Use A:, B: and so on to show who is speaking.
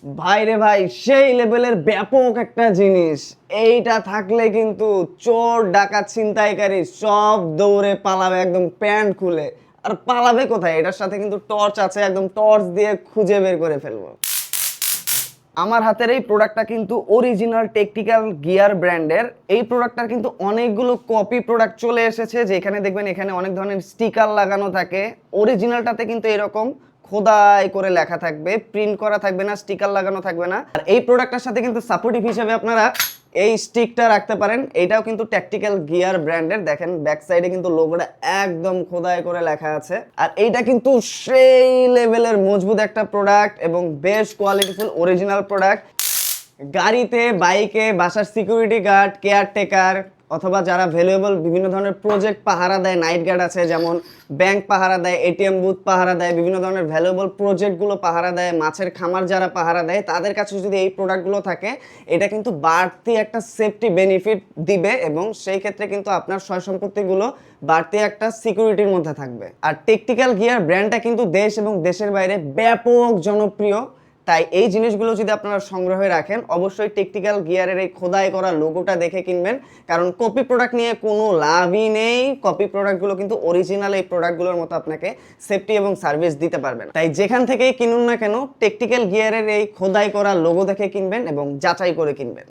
A: ভাই রে ভাই, সেই লেভেলের ব্যাপক একটা জিনিস। এইটা থাকলে কিন্তু চোর ডাকাত ছিনতাইকারী সব দৌড়ে পালাবে একদম প্যান্ট খুলে। আর পালাবে কোথায়? এটার সাথে কিন্তু টর্চ আছে, একদম টর্চ দিয়ে খুঁজে বের করে ফেলবো। আমার হাতের এই প্রোডাক্টটা কিন্তু অরিজিনাল টেকটিক্যাল গিয়ার ব্র্যান্ডের। এই প্রোডাক্টটার কিন্তু অনেকগুলো কপি প্রোডাক্ট চলে এসেছে, যেখানে দেখবেন এখানে অনেক ধরনের স্টিকার লাগানো থাকে। অরিজিনালটাতে কিন্তু এরকম খোদাই করে লেখা থাকবে, প্রিন্ট করা থাকবে না, স্টিকার লাগানো থাকবে না। আর এই প্রোডাক্টটার সাথে কিন্তু সাপোর্টিভ হিসেবে আপনারা এই স্টিকটা রাখতে পারেন। এটাও কিন্তু টেকটিক্যাল গিয়ার ব্র্যান্ডের। দেখেন ব্যাক সাইডে কিন্তু লোগোটা একদম খোদাই করে লেখা আছে। আর এইটা কিন্তু সেই লেভেলের মজবুত একটা প্রোডাক্ট এবং বেশ কোয়ালিটিফুল অরিজিনাল প্রোডাক্ট। গাড়িতে, বাইকে, বাসার সিকিউরিটি গার্ড, কেয়ারটেকার অথবা যারা ভ্যালুয়েবল বিভিন্ন ধরনের প্রজেক্ট পাহারা দেয়, নাইট গার্ড আছে, যেমন ব্যাংক পাহারা দেয়, এটিএম বুথ পাহারা দেয়, বিভিন্ন ধরনের ভ্যালুয়েবল প্রজেক্টগুলো পাহারা দেয়, মাছের খামার যারা পাহারা দেয়, তাদের কাছে যদি এই প্রোডাক্টগুলো থাকে, এটা কিন্তু বাড়তি একটা সেফটি বেনিফিট দিবে এবং সেই ক্ষেত্রে কিন্তু আপনার সয় সম্পত্তিগুলো বাড়তি একটা সিকিউরিটির মধ্যে থাকবে। আর টেকটিক্যাল গিয়ার ব্র্যান্ডটা কিন্তু দেশ এবং দেশের বাইরে ব্যাপক জনপ্রিয়। তাই এই জিনিসগুলো যদি আপনারা সংগ্রহে রাখেন, অবশ্যই টেকটিক্যাল গিয়ারের এই খোদাই করা লোগোটা দেখে কিনবেন, কারণ কপি প্রোডাক্ট নিয়ে কোনো লাভই নেই। কপি প্রোডাক্টগুলো কিন্তু অরিজিনাল এই প্রোডাক্টগুলোর মতো আপনাকে সেফটি এবং সার্ভিস দিতে পারবেন। তাই যেখান থেকেই কিনুন না কেন, টেকটিক্যাল গিয়ারের এই খোদাই করা লোগো দেখে কিনবেন এবং যাচাই করে কিনবেন।